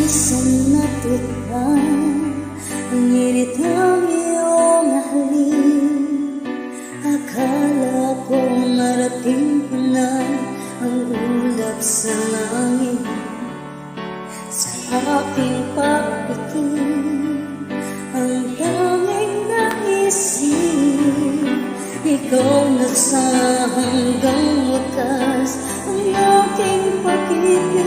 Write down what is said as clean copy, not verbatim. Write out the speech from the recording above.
Minsan natutupang ang init ng iyong halik. Akala ko marating ko na ang ulap sa langit. Sa aking pag-ibig, ang tanging naisip, ikaw na sa hanggang wakas ang aking pag-ibig.